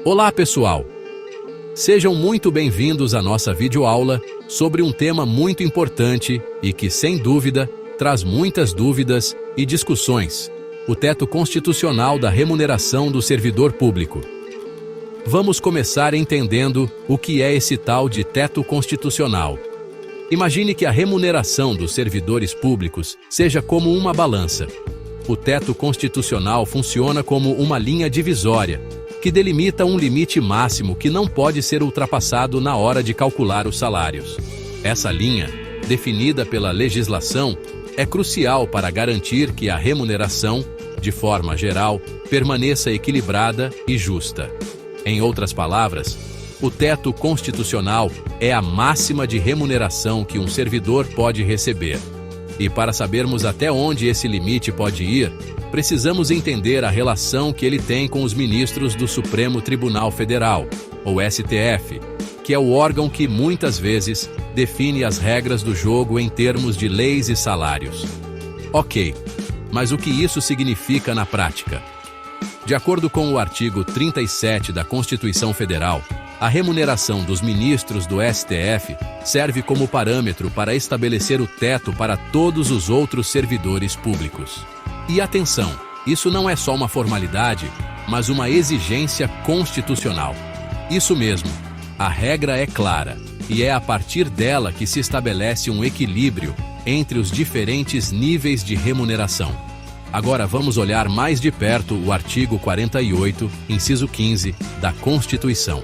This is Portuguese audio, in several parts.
Olá, pessoal! Sejam muito bem-vindos à nossa videoaula sobre um tema muito importante e que, sem dúvida, traz muitas dúvidas e discussões: o teto constitucional da remuneração do servidor público. Vamos começar entendendo o que é esse tal de teto constitucional. Imagine que a remuneração dos servidores públicos seja como uma balança. O teto constitucional funciona como uma linha divisória, que delimita um limite máximo que não pode ser ultrapassado na hora de calcular os salários. Essa linha, definida pela legislação, é crucial para garantir que a remuneração, de forma geral, permaneça equilibrada e justa. Em outras palavras, o teto constitucional é a máxima de remuneração que um servidor pode receber. E para sabermos até onde esse limite pode ir, precisamos entender a relação que ele tem com os ministros do Supremo Tribunal Federal, ou STF, que é o órgão que, muitas vezes, define as regras do jogo em termos de leis e salários. Ok, mas o que isso significa na prática? De acordo com o artigo 37 da Constituição Federal, a remuneração dos ministros do STF serve como parâmetro para estabelecer o teto para todos os outros servidores públicos. E atenção, isso não é só uma formalidade, mas uma exigência constitucional. Isso mesmo, a regra é clara, e é a partir dela que se estabelece um equilíbrio entre os diferentes níveis de remuneração. Agora vamos olhar mais de perto o artigo 48, inciso 15, da Constituição.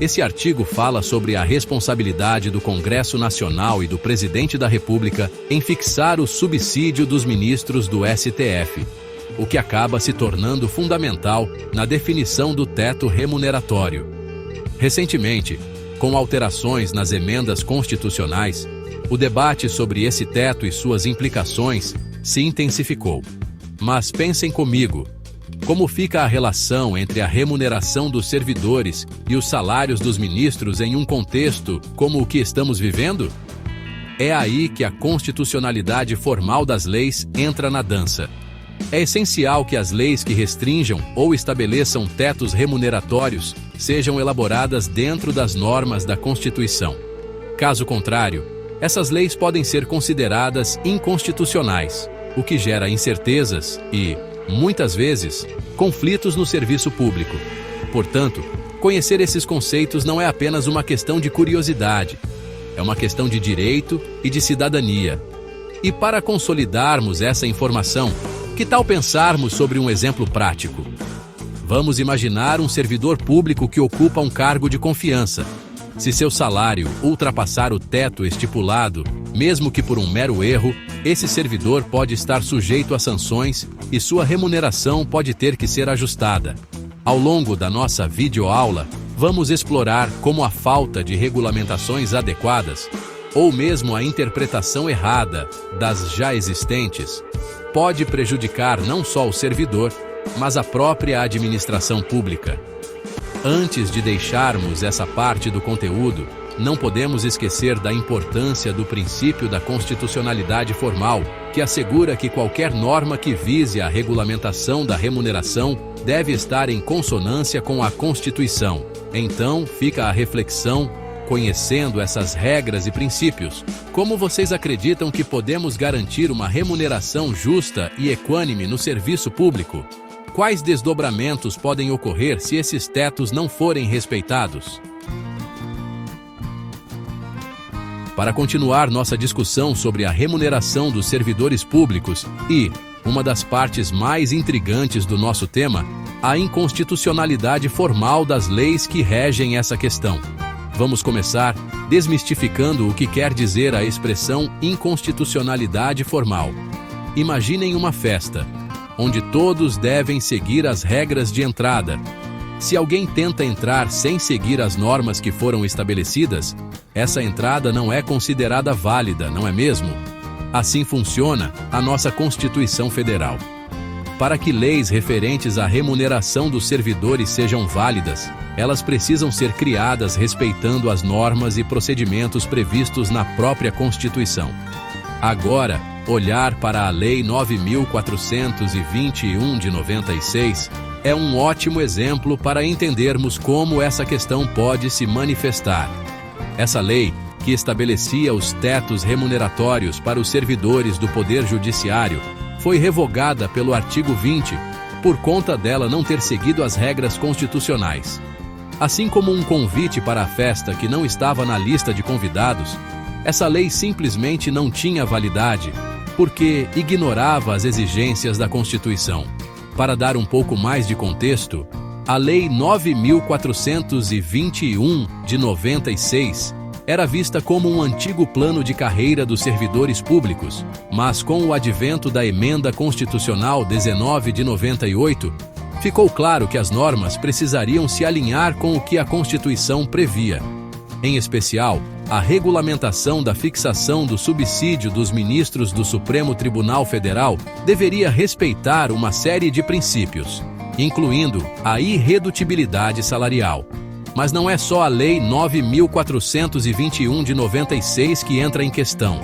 Esse artigo fala sobre a responsabilidade do Congresso Nacional e do Presidente da República em fixar o subsídio dos ministros do STF, o que acaba se tornando fundamental na definição do teto remuneratório. Recentemente, com alterações nas emendas constitucionais, o debate sobre esse teto e suas implicações se intensificou. Mas pensem comigo: como fica a relação entre a remuneração dos servidores e os salários dos ministros em um contexto como o que estamos vivendo? É aí que a constitucionalidade formal das leis entra na dança. É essencial que as leis que restringam ou estabeleçam tetos remuneratórios sejam elaboradas dentro das normas da Constituição. Caso contrário, essas leis podem ser consideradas inconstitucionais, o que gera incertezas e, muitas vezes, conflitos no serviço público. Portanto, conhecer esses conceitos não é apenas uma questão de curiosidade, é uma questão de direito e de cidadania. E para consolidarmos essa informação, que tal pensarmos sobre um exemplo prático? Vamos imaginar um servidor público que ocupa um cargo de confiança. Se seu salário ultrapassar o teto estipulado, mesmo que por um mero erro, esse servidor pode estar sujeito a sanções e sua remuneração pode ter que ser ajustada. Ao longo da nossa videoaula, vamos explorar como a falta de regulamentações adequadas, ou mesmo a interpretação errada das já existentes, pode prejudicar não só o servidor, mas a própria administração pública. Antes de deixarmos essa parte do conteúdo, não podemos esquecer da importância do princípio da constitucionalidade formal, que assegura que qualquer norma que vise a regulamentação da remuneração deve estar em consonância com a Constituição. Então, fica a reflexão: conhecendo essas regras e princípios, como vocês acreditam que podemos garantir uma remuneração justa e equânime no serviço público? Quais desdobramentos podem ocorrer se esses tetos não forem respeitados? Para continuar nossa discussão sobre a remuneração dos servidores públicos e, uma das partes mais intrigantes do nosso tema, a inconstitucionalidade formal das leis que regem essa questão. Vamos começar desmistificando o que quer dizer a expressão inconstitucionalidade formal. Imaginem uma festa, onde todos devem seguir as regras de entrada. Se alguém tenta entrar sem seguir as normas que foram estabelecidas, essa entrada não é considerada válida, não é mesmo? Assim funciona a nossa Constituição Federal. Para que leis referentes à remuneração dos servidores sejam válidas, elas precisam ser criadas respeitando as normas e procedimentos previstos na própria Constituição. Agora, olhar para a Lei 9.421 de 96 é um ótimo exemplo para entendermos como essa questão pode se manifestar. Essa lei, que estabelecia os tetos remuneratórios para os servidores do Poder Judiciário, foi revogada pelo artigo 20, por conta dela não ter seguido as regras constitucionais. Assim como um convite para a festa que não estava na lista de convidados, essa lei simplesmente não tinha validade, porque ignorava as exigências da Constituição. Para dar um pouco mais de contexto, a Lei 9.421, de 96, era vista como um antigo plano de carreira dos servidores públicos, mas com o advento da Emenda Constitucional 19 de 98, ficou claro que as normas precisariam se alinhar com o que a Constituição previa. Em especial, a regulamentação da fixação do subsídio dos ministros do Supremo Tribunal Federal deveria respeitar uma série de princípios, incluindo a irredutibilidade salarial. Mas não é só a Lei 9.421 de 96 que entra em questão.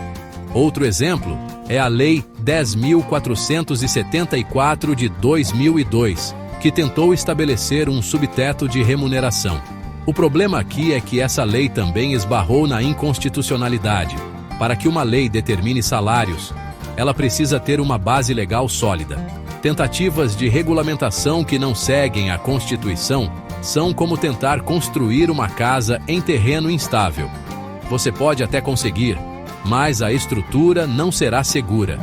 Outro exemplo é a Lei 10.474 de 2002, que tentou estabelecer um subteto de remuneração. O problema aqui é que essa lei também esbarrou na inconstitucionalidade. Para que uma lei determine salários, ela precisa ter uma base legal sólida. Tentativas de regulamentação que não seguem a Constituição são como tentar construir uma casa em terreno instável. Você pode até conseguir, mas a estrutura não será segura.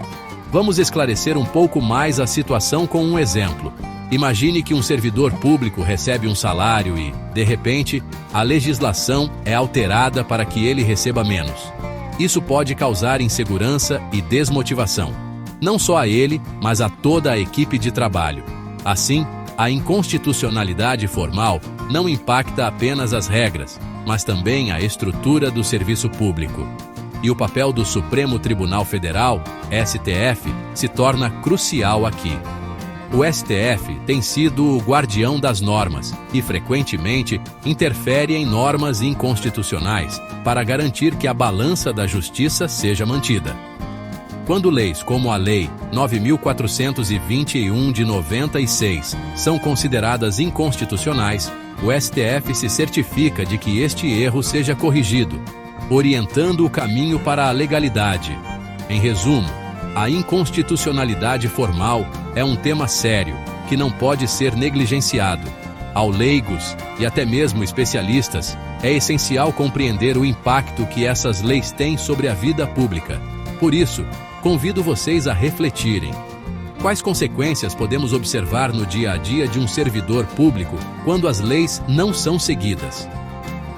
Vamos esclarecer um pouco mais a situação com um exemplo. Imagine que um servidor público recebe um salário e, de repente, a legislação é alterada para que ele receba menos. Isso pode causar insegurança e desmotivação, não só a ele, mas a toda a equipe de trabalho. Assim, a inconstitucionalidade formal não impacta apenas as regras, mas também a estrutura do serviço público. E o papel do Supremo Tribunal Federal, STF, se torna crucial aqui. O STF tem sido o guardião das normas e, frequentemente, interfere em normas inconstitucionais para garantir que a balança da justiça seja mantida. Quando leis como a Lei 9.421 de 96 são consideradas inconstitucionais, o STF se certifica de que este erro seja corrigido, orientando o caminho para a legalidade. Em resumo, a inconstitucionalidade formal é um tema sério, que não pode ser negligenciado. Ao leigos e até mesmo especialistas, é essencial compreender o impacto que essas leis têm sobre a vida pública. Por isso, convido vocês a refletirem. Quais consequências podemos observar no dia a dia de um servidor público quando as leis não são seguidas?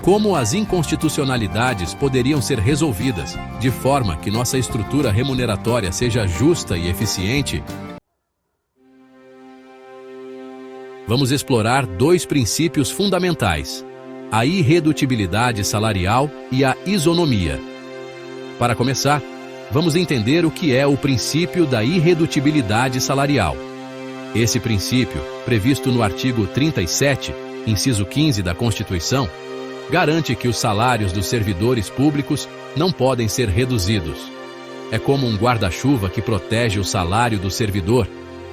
Como as inconstitucionalidades poderiam ser resolvidas de forma que nossa estrutura remuneratória seja justa e eficiente? Vamos explorar dois princípios fundamentais: a irredutibilidade salarial e a isonomia. Para começar, vamos entender o que é o princípio da irredutibilidade salarial. Esse princípio, previsto no artigo 37, inciso 15 da Constituição, garante que os salários dos servidores públicos não podem ser reduzidos. É como um guarda-chuva que protege o salário do servidor,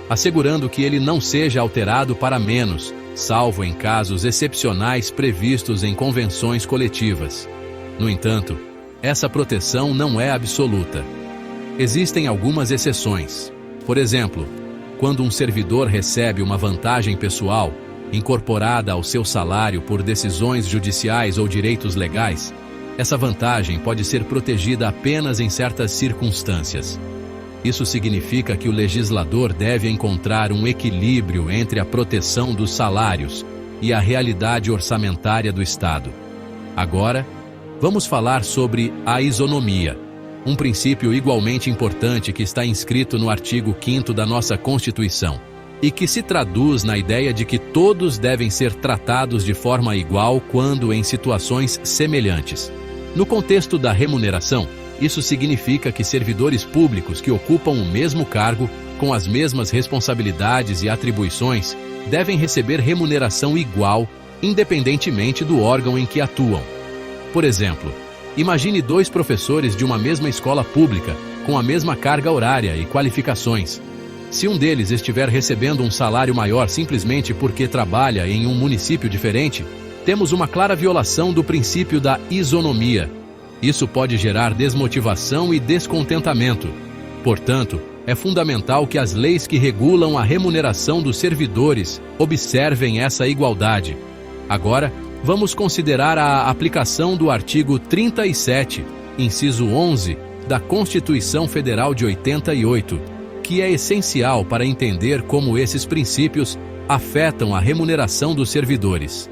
assegurando que ele não seja alterado para menos, salvo em casos excepcionais previstos em convenções coletivas. No entanto, essa proteção não é absoluta. Existem algumas exceções. Por exemplo, quando um servidor recebe uma vantagem pessoal, incorporada ao seu salário por decisões judiciais ou direitos legais, essa vantagem pode ser protegida apenas em certas circunstâncias. Isso significa que o legislador deve encontrar um equilíbrio entre a proteção dos salários e a realidade orçamentária do Estado. Agora, vamos falar sobre a isonomia, um princípio igualmente importante que está inscrito no artigo 5º da nossa Constituição, e que se traduz na ideia de que todos devem ser tratados de forma igual quando em situações semelhantes. No contexto da remuneração, isso significa que servidores públicos que ocupam o mesmo cargo, com as mesmas responsabilidades e atribuições, devem receber remuneração igual, independentemente do órgão em que atuam. Por exemplo, imagine dois professores de uma mesma escola pública, com a mesma carga horária e qualificações. Se um deles estiver recebendo um salário maior simplesmente porque trabalha em um município diferente, temos uma clara violação do princípio da isonomia. Isso pode gerar desmotivação e descontentamento. Portanto, é fundamental que as leis que regulam a remuneração dos servidores observem essa igualdade. Agora, vamos considerar a aplicação do artigo 37, inciso 11, da Constituição Federal de 88, que é essencial para entender como esses princípios afetam a remuneração dos servidores.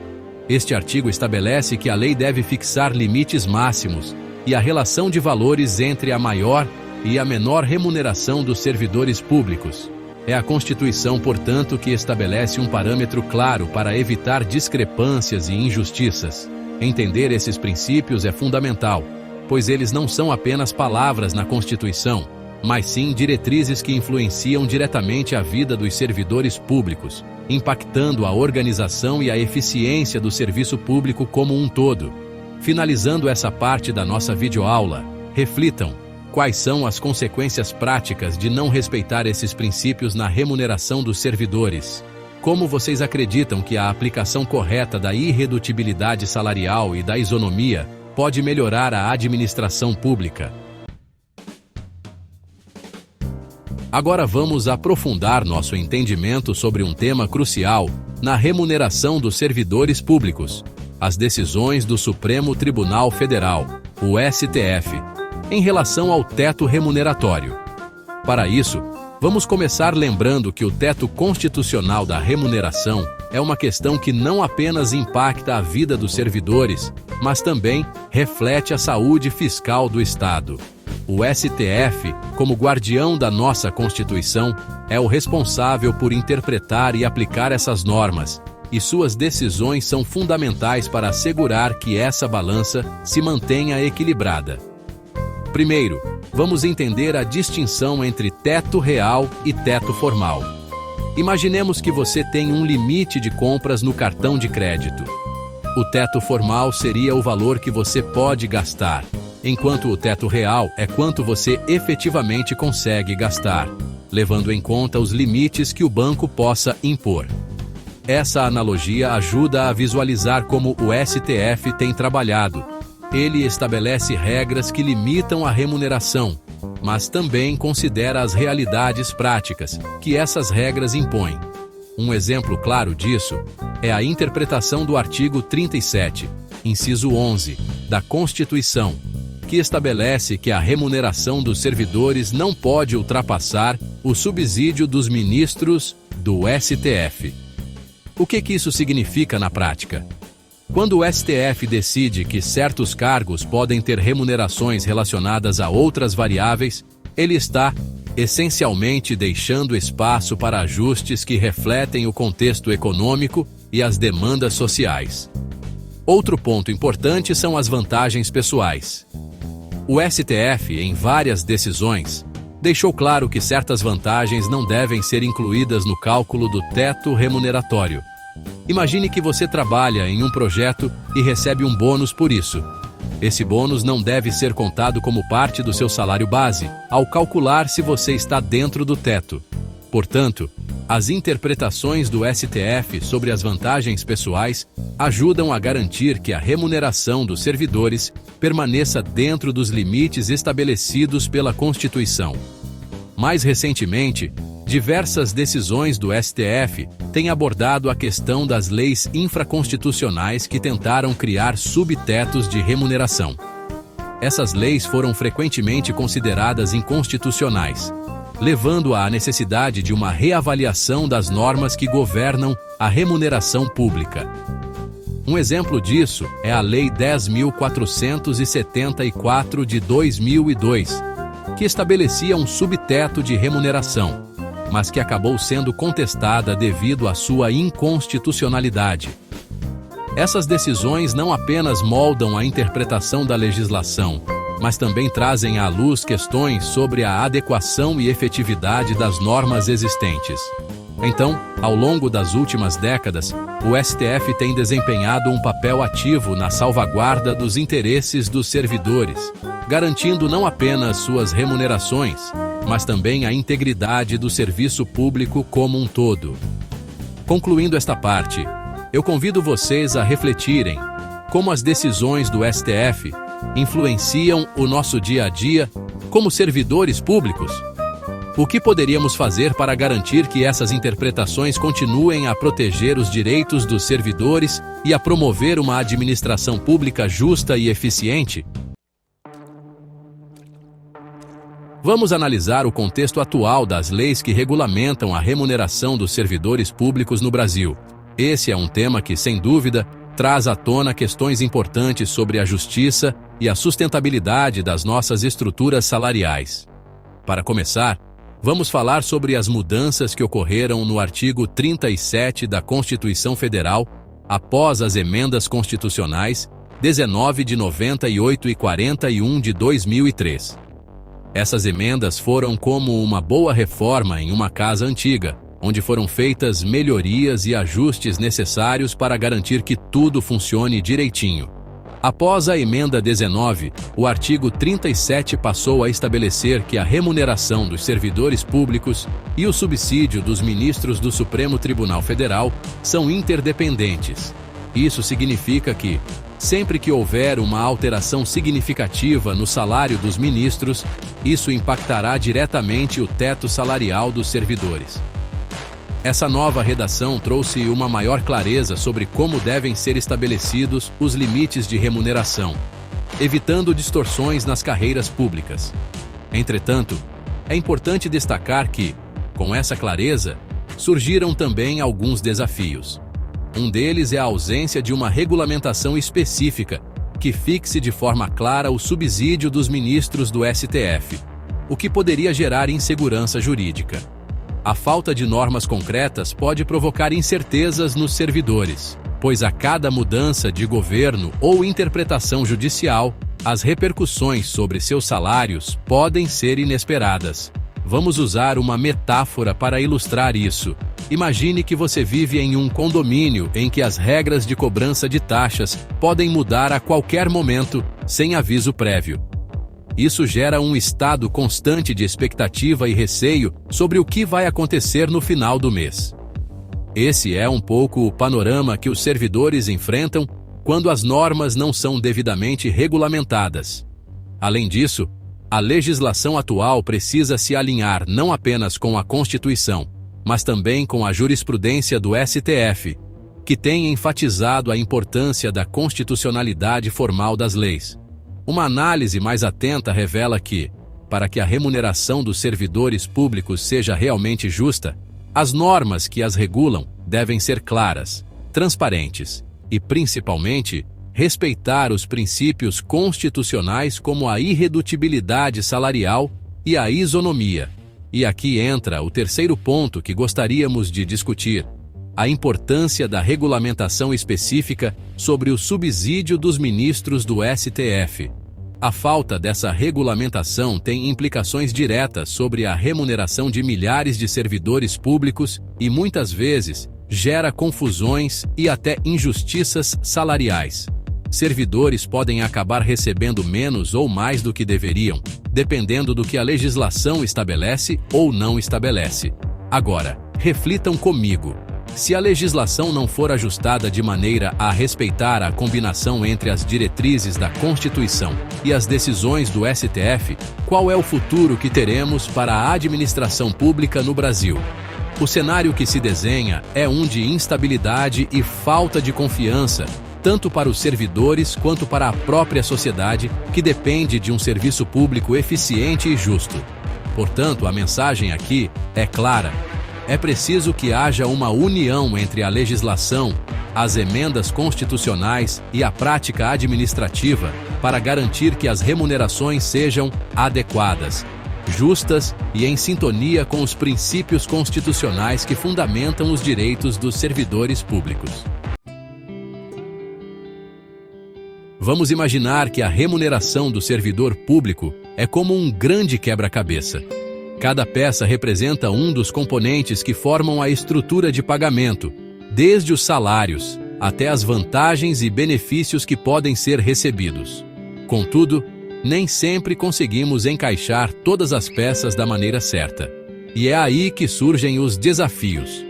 Este artigo estabelece que a lei deve fixar limites máximos e a relação de valores entre a maior e a menor remuneração dos servidores públicos. É a Constituição, portanto, que estabelece um parâmetro claro para evitar discrepâncias e injustiças. Entender esses princípios é fundamental, pois eles não são apenas palavras na Constituição, mas sim diretrizes que influenciam diretamente a vida dos servidores públicos, impactando a organização e a eficiência do serviço público como um todo. Finalizando essa parte da nossa videoaula, reflitam: quais são as consequências práticas de não respeitar esses princípios na remuneração dos servidores? Como vocês acreditam que a aplicação correta da irredutibilidade salarial e da isonomia pode melhorar a administração pública? Agora vamos aprofundar nosso entendimento sobre um tema crucial na remuneração dos servidores públicos: as decisões do Supremo Tribunal Federal, o STF, em relação ao teto remuneratório. Para isso, vamos começar lembrando que o teto constitucional da remuneração é uma questão que não apenas impacta a vida dos servidores, mas também reflete a saúde fiscal do Estado. O STF, como guardião da nossa Constituição, é o responsável por interpretar e aplicar essas normas, e suas decisões são fundamentais para assegurar que essa balança se mantenha equilibrada. Primeiro, vamos entender a distinção entre teto real e teto formal. Imaginemos que você tem um limite de compras no cartão de crédito. O teto formal seria o valor que você pode gastar, enquanto o teto real é quanto você efetivamente consegue gastar, levando em conta os limites que o banco possa impor. Essa analogia ajuda a visualizar como o STF tem trabalhado. Ele estabelece regras que limitam a remuneração, mas também considera as realidades práticas que essas regras impõem. Um exemplo claro disso é a interpretação do artigo 37, inciso 11, da Constituição, que estabelece que a remuneração dos servidores não pode ultrapassar o subsídio dos ministros do STF. O que isso significa na prática? Quando o STF decide que certos cargos podem ter remunerações relacionadas a outras variáveis, ele está, essencialmente, deixando espaço para ajustes que refletem o contexto econômico e as demandas sociais. Outro ponto importante são as vantagens pessoais. O STF, em várias decisões, deixou claro que certas vantagens não devem ser incluídas no cálculo do teto remuneratório. Imagine que você trabalha em um projeto e recebe um bônus por isso. Esse bônus não deve ser contado como parte do seu salário base, ao calcular se você está dentro do teto. Portanto, as interpretações do STF sobre as vantagens pessoais ajudam a garantir que a remuneração dos servidores permaneça dentro dos limites estabelecidos pela Constituição. Mais recentemente, diversas decisões do STF têm abordado a questão das leis infraconstitucionais que tentaram criar subtetos de remuneração. Essas leis foram frequentemente consideradas inconstitucionais, levando à necessidade de uma reavaliação das normas que governam a remuneração pública. Um exemplo disso é a Lei 10.474 de 2002, que estabelecia um subteto de remuneração, mas que acabou sendo contestada devido à sua inconstitucionalidade. Essas decisões não apenas moldam a interpretação da legislação, mas também trazem à luz questões sobre a adequação e efetividade das normas existentes. Então, ao longo das últimas décadas, o STF tem desempenhado um papel ativo na salvaguarda dos interesses dos servidores, garantindo não apenas suas remunerações, mas também a integridade do serviço público como um todo. Concluindo esta parte, eu convido vocês a refletirem como as decisões do STF influenciam o nosso dia a dia como servidores públicos. O que poderíamos fazer para garantir que essas interpretações continuem a proteger os direitos dos servidores e a promover uma administração pública justa e eficiente? Vamos analisar o contexto atual das leis que regulamentam a remuneração dos servidores públicos no Brasil. Esse é um tema que, sem dúvida, traz à tona questões importantes sobre a justiça e a sustentabilidade das nossas estruturas salariais. Para começar, vamos falar sobre as mudanças que ocorreram no artigo 37 da Constituição Federal após as emendas constitucionais 19 de 98 e 41 de 2003. Essas emendas foram como uma boa reforma em uma casa antiga, onde foram feitas melhorias e ajustes necessários para garantir que tudo funcione direitinho. Após a emenda 19, o artigo 37 passou a estabelecer que a remuneração dos servidores públicos e o subsídio dos ministros do Supremo Tribunal Federal são interdependentes. Isso significa que, sempre que houver uma alteração significativa no salário dos ministros, isso impactará diretamente o teto salarial dos servidores. Essa nova redação trouxe uma maior clareza sobre como devem ser estabelecidos os limites de remuneração, evitando distorções nas carreiras públicas. Entretanto, é importante destacar que, com essa clareza, surgiram também alguns desafios. Um deles é a ausência de uma regulamentação específica que fixe de forma clara o subsídio dos ministros do STF, o que poderia gerar insegurança jurídica. A falta de normas concretas pode provocar incertezas nos servidores, pois a cada mudança de governo ou interpretação judicial, as repercussões sobre seus salários podem ser inesperadas. Vamos usar uma metáfora para ilustrar isso. Imagine que você vive em um condomínio em que as regras de cobrança de taxas podem mudar a qualquer momento, sem aviso prévio. Isso gera um estado constante de expectativa e receio sobre o que vai acontecer no final do mês. Esse é um pouco o panorama que os servidores enfrentam quando as normas não são devidamente regulamentadas. Além disso, a legislação atual precisa se alinhar não apenas com a Constituição, mas também com a jurisprudência do STF, que tem enfatizado a importância da constitucionalidade formal das leis. Uma análise mais atenta revela que, para que a remuneração dos servidores públicos seja realmente justa, as normas que as regulam devem ser claras, transparentes e, principalmente, respeitar os princípios constitucionais como a irredutibilidade salarial e a isonomia. E aqui entra o terceiro ponto que gostaríamos de discutir: a importância da regulamentação específica sobre o subsídio dos ministros do STF. A falta dessa regulamentação tem implicações diretas sobre a remuneração de milhares de servidores públicos e, muitas vezes, gera confusões e até injustiças salariais. Servidores podem acabar recebendo menos ou mais do que deveriam, dependendo do que a legislação estabelece ou não estabelece. Agora, reflitam comigo. Se a legislação não for ajustada de maneira a respeitar a combinação entre as diretrizes da Constituição e as decisões do STF, qual é o futuro que teremos para a administração pública no Brasil? O cenário que se desenha é um de instabilidade e falta de confiança, tanto para os servidores quanto para a própria sociedade, que depende de um serviço público eficiente e justo. Portanto, a mensagem aqui é clara. É preciso que haja uma união entre a legislação, as emendas constitucionais e a prática administrativa para garantir que as remunerações sejam adequadas, justas e em sintonia com os princípios constitucionais que fundamentam os direitos dos servidores públicos. Vamos imaginar que a remuneração do servidor público é como um grande quebra-cabeça. Cada peça representa um dos componentes que formam a estrutura de pagamento, desde os salários até as vantagens e benefícios que podem ser recebidos. Contudo, nem sempre conseguimos encaixar todas as peças da maneira certa. E é aí que surgem os desafios.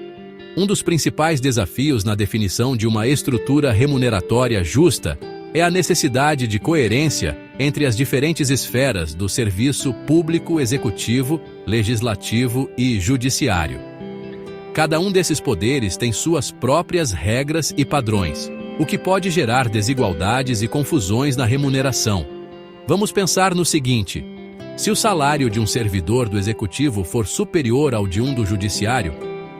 Um dos principais desafios na definição de uma estrutura remuneratória justa é a necessidade de coerência entre as diferentes esferas do serviço público, executivo, legislativo e judiciário. Cada um desses poderes tem suas próprias regras e padrões, o que pode gerar desigualdades e confusões na remuneração. Vamos pensar no seguinte: se o salário de um servidor do executivo for superior ao de um do judiciário,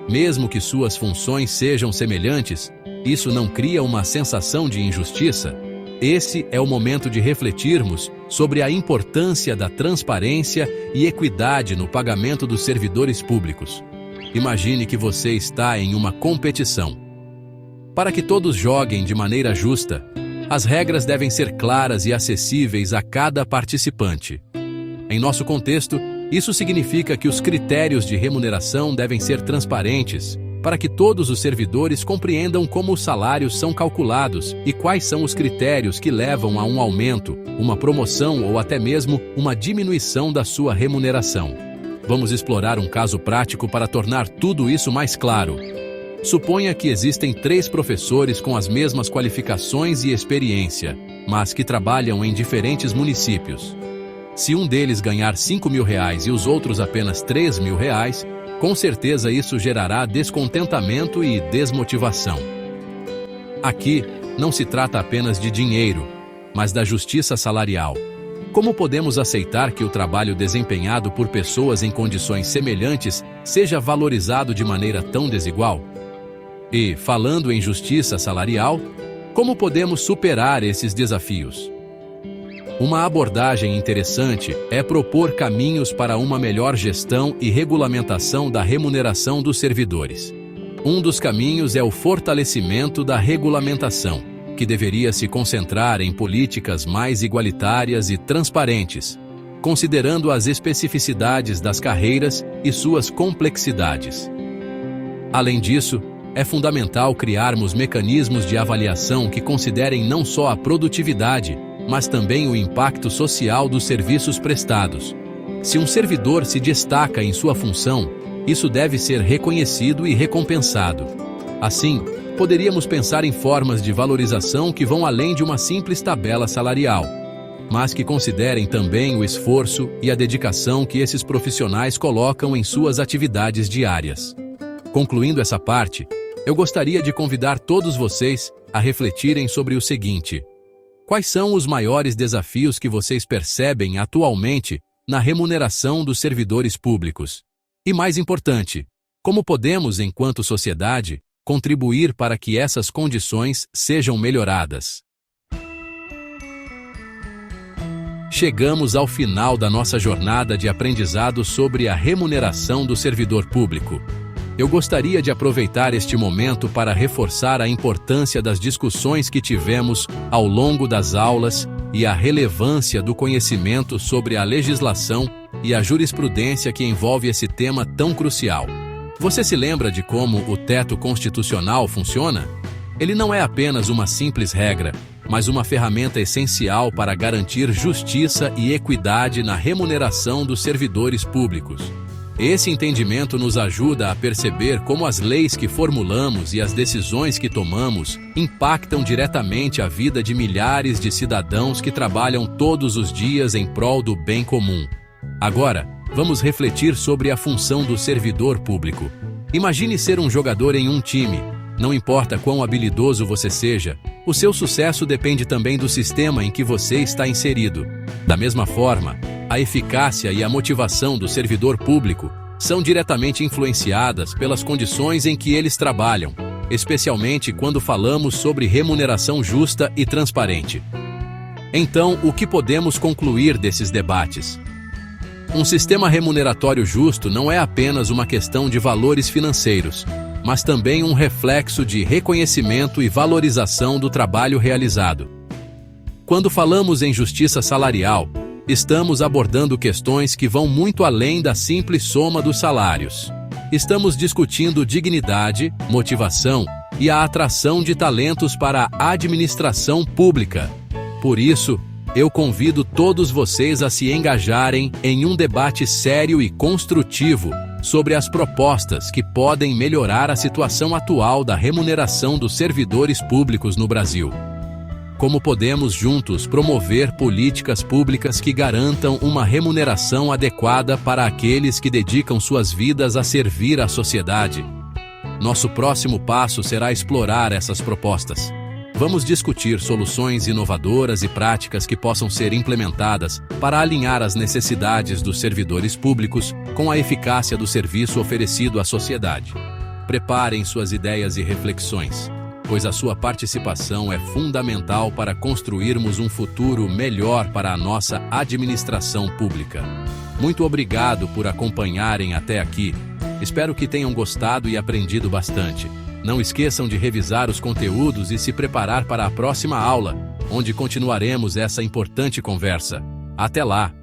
mesmo que suas funções sejam semelhantes, isso não cria uma sensação de injustiça? Esse é o momento de refletirmos sobre a importância da transparência e equidade no pagamento dos servidores públicos. Imagine que você está em uma competição. Para que todos joguem de maneira justa, as regras devem ser claras e acessíveis a cada participante. Em nosso contexto, isso significa que os critérios de remuneração devem ser transparentes, para que todos os servidores compreendam como os salários são calculados e quais são os critérios que levam a um aumento, uma promoção ou até mesmo uma diminuição da sua remuneração. Vamos explorar um caso prático para tornar tudo isso mais claro. Suponha que existem 3 professores com as mesmas qualificações e experiência, mas que trabalham em diferentes municípios. Se um deles ganhar R$5.000 e os outros apenas R$3.000, com certeza isso gerará descontentamento e desmotivação. Aqui, não se trata apenas de dinheiro, mas da justiça salarial. Como podemos aceitar que o trabalho desempenhado por pessoas em condições semelhantes seja valorizado de maneira tão desigual? E, falando em justiça salarial, como podemos superar esses desafios? Uma abordagem interessante é propor caminhos para uma melhor gestão e regulamentação da remuneração dos servidores. Um dos caminhos é o fortalecimento da regulamentação, que deveria se concentrar em políticas mais igualitárias e transparentes, considerando as especificidades das carreiras e suas complexidades. Além disso, é fundamental criarmos mecanismos de avaliação que considerem não só a produtividade, mas também o impacto social dos serviços prestados. Se um servidor se destaca em sua função, isso deve ser reconhecido e recompensado. Assim, poderíamos pensar em formas de valorização que vão além de uma simples tabela salarial, mas que considerem também o esforço e a dedicação que esses profissionais colocam em suas atividades diárias. Concluindo essa parte, eu gostaria de convidar todos vocês a refletirem sobre o seguinte: quais são os maiores desafios que vocês percebem atualmente na remuneração dos servidores públicos? E mais importante, como podemos, enquanto sociedade, contribuir para que essas condições sejam melhoradas? Chegamos ao final da nossa jornada de aprendizado sobre a remuneração do servidor público. Eu gostaria de aproveitar este momento para reforçar a importância das discussões que tivemos ao longo das aulas e a relevância do conhecimento sobre a legislação e a jurisprudência que envolve esse tema tão crucial. Você se lembra de como o teto constitucional funciona? Ele não é apenas uma simples regra, mas uma ferramenta essencial para garantir justiça e equidade na remuneração dos servidores públicos. Esse entendimento nos ajuda a perceber como as leis que formulamos e as decisões que tomamos impactam diretamente a vida de milhares de cidadãos que trabalham todos os dias em prol do bem comum. Agora, vamos refletir sobre a função do servidor público. Imagine ser um jogador em um time. Não importa quão habilidoso você seja, o seu sucesso depende também do sistema em que você está inserido. Da mesma forma, a eficácia e a motivação do servidor público são diretamente influenciadas pelas condições em que eles trabalham, especialmente quando falamos sobre remuneração justa e transparente. Então, o que podemos concluir desses debates? Um sistema remuneratório justo não é apenas uma questão de valores financeiros, mas também um reflexo de reconhecimento e valorização do trabalho realizado. Quando falamos em justiça salarial, estamos abordando questões que vão muito além da simples soma dos salários. Estamos discutindo dignidade, motivação e a atração de talentos para a administração pública. Por isso, Eu convido todos vocês a se engajarem em um debate sério e construtivo sobre as propostas que podem melhorar a situação atual da remuneração dos servidores públicos no Brasil. Como podemos juntos promover políticas públicas que garantam uma remuneração adequada para aqueles que dedicam suas vidas a servir à sociedade? Nosso próximo passo será explorar essas propostas. Vamos discutir soluções inovadoras e práticas que possam ser implementadas para alinhar as necessidades dos servidores públicos com a eficácia do serviço oferecido à sociedade. Preparem suas ideias e reflexões, pois a sua participação é fundamental para construirmos um futuro melhor para a nossa administração pública. Muito obrigado por acompanharem até aqui. Espero que tenham gostado e aprendido bastante. Não esqueçam de revisar os conteúdos e se preparar para a próxima aula, onde continuaremos essa importante conversa. Até lá!